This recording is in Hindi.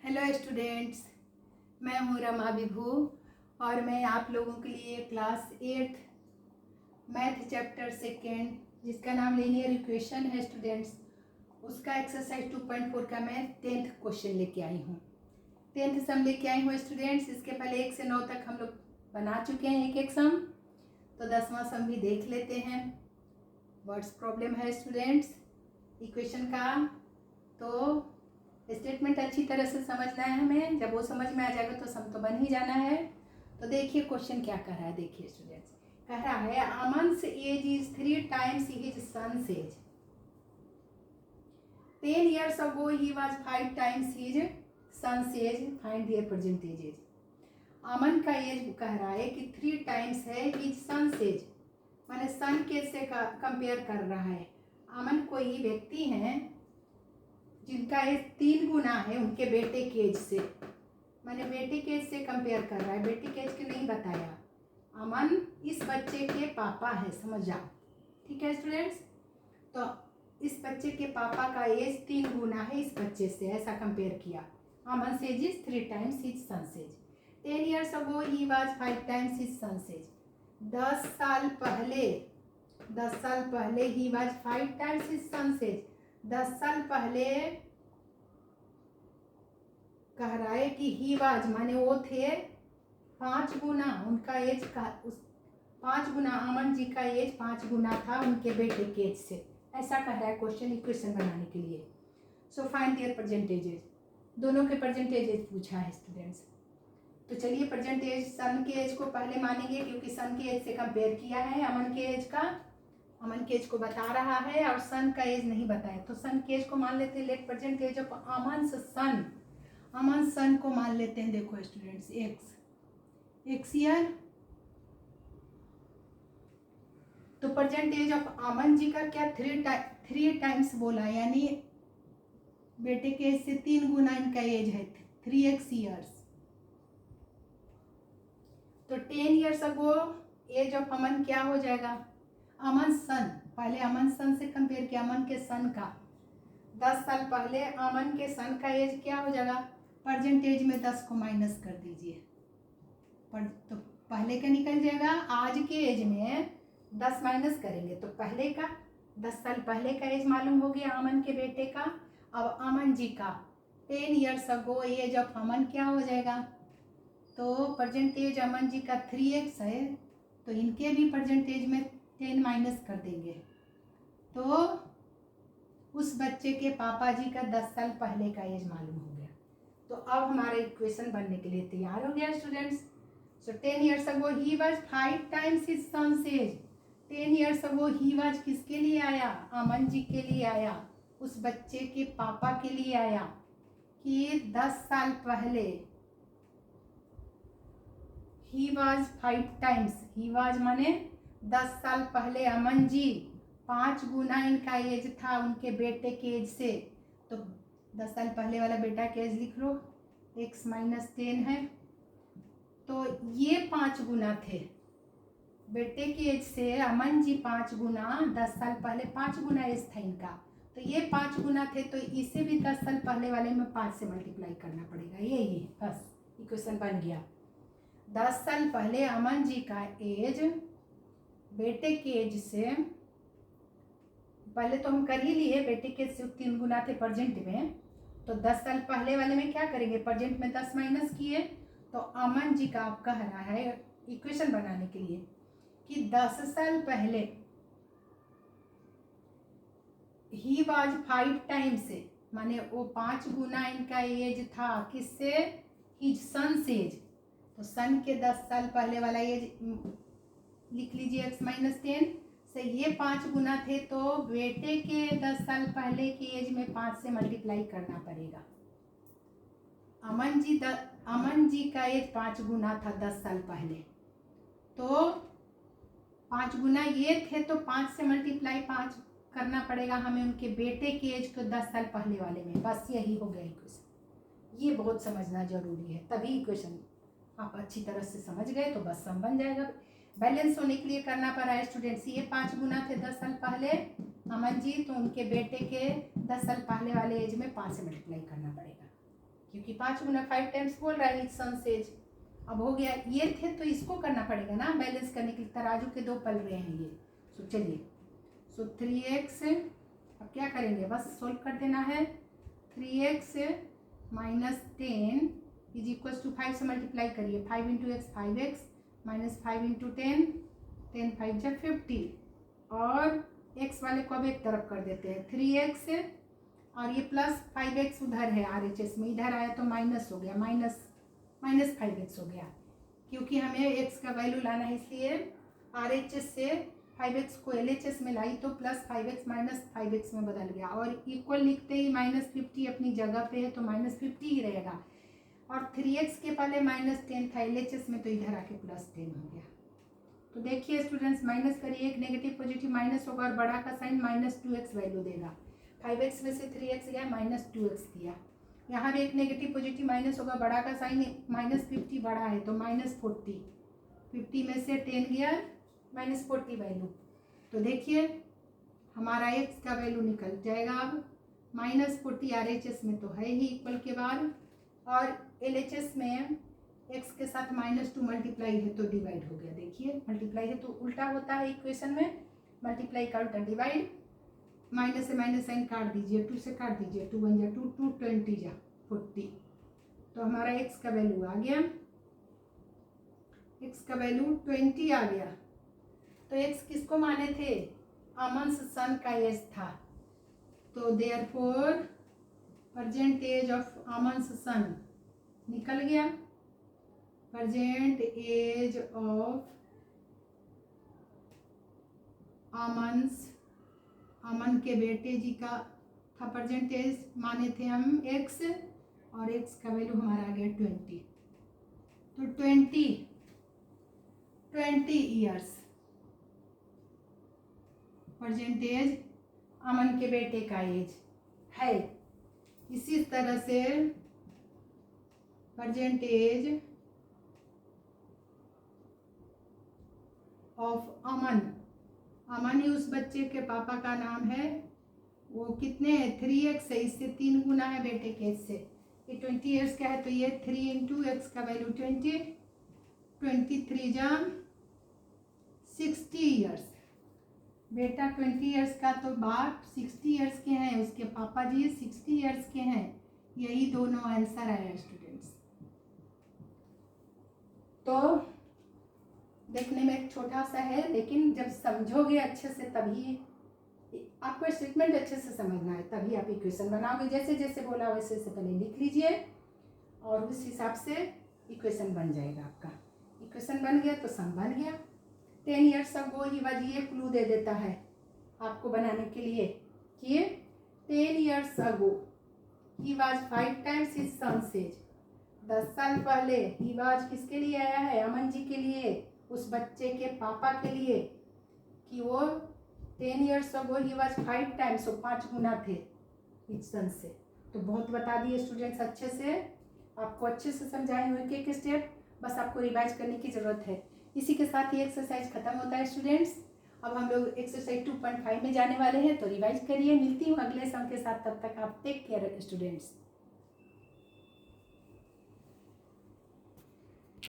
हेलो स्टूडेंट्स, मैं हूँ रमा विभू और मैं आप लोगों के लिए क्लास 8 मैथ चैप्टर सेकेंड जिसका नाम लीनियर इक्वेशन है स्टूडेंट्स, उसका एक्सरसाइज 2.4 का मैं 10th क्वेश्चन लेके आई हूँ। 10th सम लेके आई हूँ स्टूडेंट्स। इसके पहले 1 से 9 तक हम लोग बना चुके हैं एक एक सम, तो 10वां सम भी देख लेते हैं। वर्ड्स प्रॉब्लम है स्टूडेंट्स इक्वेशन का, तो स्टेटमेंट अच्छी तरह से समझना है हमें। जब वो समझ में आ जाएगा तो सम तो बन ही जाना है। तो देखिए क्वेश्चन क्या कह रहा है। देखिए स्टूडेंट्स, कह रहा है Aman's age is 3 times his son's age. 10 years ago he was 5 times his son's age, find their present age। अमन का एज कह रहा है कि 3 times है हिज सन्स एज, माने सन के से कंपेयर कर रहा है। अमन कोई व्यक्ति हैं जिनका एज 3 गुना है उनके बेटे के एज से, मैंने बेटे के एज से कंपेयर कर रहा है। बेटे के एज के नहीं बताया। अमन इस बच्चे के पापा है, समझ जाओ। ठीक है स्टूडेंट्स, तो इस बच्चे के पापा का एज 3 गुना है इस बच्चे से, ऐसा कंपेयर किया। Aman age is 3 times his son's age. 10 years ago he was 5 times his son's age। 10 साल पहले he was 5 times his son's age। 10 साल पहले कह रहा है कि ही वाज माने वो थे 5 गुना उनका एज का, उस 5 गुना अमन जी का एज 5 गुना था उनके बेटे के एज से, ऐसा कह रहा है क्वेश्चन इक्वेशन बनाने के लिए। सो फाइंड देयर परसेंटेजेस, दोनों के परसेंटेजेस पूछा है स्टूडेंट्स। तो चलिए परसेंटेज सन के एज को पहले मानेंगे क्योंकि सन के एज से कंपेयर किया है अमन के एज का, अमन के एज को बता रहा है और सन का एज नहीं बताया। तो सन के एज को मान लेते हैं। लेट परसेंटेज ऑफ अमन सन, अमन सन को मान लेते हैं। देखो स्टूडेंट्स, एक्स ईयर, तो परसेंटेज ऑफ अमन जी का क्या 3 टाइम्स बोला, यानी बेटे के एज से 3 गुना इनका एज है, 3x ईयर्स। तो 10 years अगो एज ऑफ अमन क्या हो जाएगा, अमन सन, पहले अमन सन से कंपेयर किया, अमन के सन का 10 साल पहले अमन के सन का एज क्या हो जाएगा, परसेंटेज में 10 को माइनस कर दीजिए, तो पहले का निकल जाएगा। आज के एज में 10 माइनस करेंगे तो पहले का 10 साल पहले का एज मालूम हो गया अमन के बेटे का। अब अमन जी का 10 years अगो एज ऑफ अमन क्या हो जाएगा, तो परसेंटेज अमन जी का 3x है, तो इनके भी परसेंटेज में 10 माइनस कर देंगे, तो उस बच्चे के पापा जी का 10 साल पहले का एज मालूम हो गया। तो अब हमारा इक्वेशन बनने के लिए तैयार हो गया students. So 10 years ago he was 5 times his son's age. 10 years ago he was किसके लिए आया, अमन जी के लिए आया, उस बच्चे के पापा के लिए आया कि 10 साल पहले ही वाज 5 times, ही वाज माने 10 साल पहले अमन जी 5 गुना इनका एज था उनके बेटे के एज से। तो 10 साल पहले वाला बेटा के एज लिख लो, x माइनस 10 है, तो ये 5 गुना थे बेटे के एज से। अमन जी 5 गुना, 10 साल पहले 5 गुना एज था इनका, तो ये 5 गुना थे, तो इसे भी 10 साल पहले वाले में 5 से मल्टीप्लाई करना पड़ेगा। ये बस इक्वेशन बन गया। 10 साल पहले अमन जी का एज बेटे के एज से, पहले तो हम कर ही लिए, बेटे के एज से 3 गुना थे प्रेजेंट में, तो 10 साल पहले वाले में क्या करेंगे, प्रेजेंट में 10 माइनस किए, तो अमन जी का आप कह रहा है इक्वेशन बनाने के लिए कि 10 साल पहले ही वाज 5 टाइम्स से, माने वो 5 गुना इनका एज था किससे, हिज सन्स एज। तो सन के 10 साल पहले वाला एज लिख लीजिए x माइनस 10 से, ये 5 गुना थे, तो बेटे के 10 साल पहले की एज में 5 से मल्टीप्लाई करना पड़ेगा। अमन जी का एज 5 गुना था 10 साल पहले, तो 5 गुना ये थे, तो 5 से मल्टीप्लाई 5 करना पड़ेगा हमें उनके बेटे के एज को 10 साल पहले वाले में। बस यही हो गया इक्वेशन। ये बहुत समझना जरूरी है, तभी इक्वेशन आप अच्छी तरह से समझ गए तो बस सम बन जाएगा। बैलेंस होने के लिए करना पड़ा है स्टूडेंट्स। ये 5 गुना थे 10 साल पहले अमन जी, तो उनके बेटे के 10 साल पहले वाले एज में 5 से मल्टीप्लाई करना पड़ेगा। क्योंकि 5 गुना 5 टाइम्स बोल रहा है इच सन सेज। अब हो गया, ये थे तो इसको करना पड़ेगा ना बैलेंस करने के लिए, तराजू के 2 पल रहे हैं ये। सो चलिए, सो 3x, अब क्या करेंगे, बस सोल्व कर देना है। 3x minus 10 is equal to 5 से मल्टीप्लाई करिए, 5 into x 5x minus 5 into 10, 10 5 जा 50, और x वाले को अब एक तरफ कर देते हैं 3x, और ये प्लस 5x उधर है RHS में, इधर आया तो माइनस हो गया, माइनस 5x हो गया, क्योंकि हमें x का वैल्यू लाना है, इसलिए RHS से 5x को LHS में लाई तो प्लस 5x माइनस 5x में बदल गया, और इक्वल लिखते ही -50 अपनी जगह पे है तो -50 ही रहेगा, और 3x के पहले -10 था LHS में तो इधर आके +10 हो गया। तो देखिए स्टूडेंट्स, माइनस करिए, एक नेगेटिव पॉजिटिव माइनस होगा और बड़ा का साइन -2x वैल्यू देगा। 5x में से 3x गया, -2x दिया। यहाँ भी एक नेगेटिव पॉजिटिव माइनस होगा, बड़ा का साइन -50 बड़ा है तो -40, 50 में से 10 गया, -40 वैल्यू। तो देखिए हमारा x का वैल्यू निकल जाएगा अब -40, RHS में तो है ही इक्वल के बाद, और LHS में x के साथ -2 मल्टीप्लाई है तो डिवाइड हो गया। देखिए मल्टीप्लाई है तो उल्टा होता है इक्वेशन में, मल्टीप्लाई का उल्टा डिवाइड, माइनस से माइनस साइन काट दीजिए, 2 से काट दीजिए, 2 1 जा 2, 2 20 जा 40, तो हमारा x का वैल्यू आ गया, x का वैल्यू 20 आ गया। तो x किसको माने थे, अमन सन का एज था, तो देयरफॉर प्रेजेंट एज ऑफ अमन सन निकल गया, प्रेजेंट एज ऑफ अमन के बेटे जी का था परसेंटेज, माने थे हम x, और x का वैल्यू हमारा आ गया 20, तो 20 ईयर्स परसेंटेज अमन के बेटे का एज है। इसी तरह से परसेंटेज ऑफ अमन ही उस बच्चे के पापा का नाम है, वो कितने 3x है, इससे 3 गुना है बेटे के एज से, ये 20 ईयर्स का है तो ये 3 इंटू एक्स का वैल्यू 20, 23 जा 60 ईयर्स, बेटा 20 ईयर्स का तो बाप 60 ईयर्स के हैं, उसके पापा जी 60 ईयर्स के हैं, यही दोनों आंसर आया स्टूडेंट्स। तो देखने में एक छोटा सा है, लेकिन जब समझोगे अच्छे से तभी आपको स्टेटमेंट अच्छे से समझना है, तभी आप इक्वेशन बनाओगे। जैसे जैसे बोला वैसे वैसे पहले लिख लीजिए और उस हिसाब से इक्वेशन बन जाएगा आपका। इक्वेशन बन गया तो सम बन गया। 10 ईयर्स अगो ही वाज, ये क्लू दे देता है आपको बनाने के लिए कि 10 years ago he was 5 times his son says. 10 साल पहले ही वाज किसके लिए आया है, अमन जी के लिए, उस बच्चे के पापा के लिए, कि वो 10 years ago he was 5 times, 5 गुना थे इच सन से। तो बहुत बता दिए स्टूडेंट्स, अच्छे से आपको अच्छे से समझाए हुए एक एक स्टेप, बस आपको रिवाइज करने की ज़रूरत है। इसी के साथ ही एक्सरसाइज खत्म होता है स्टूडेंट्स। अब हम लोग एक्सरसाइज 2.5 में जाने वाले हैं, तो रिवाइज करिए। मिलती हूँ अगले सम के साथ, तब तक आप टेक केयर स्टूडेंट्स।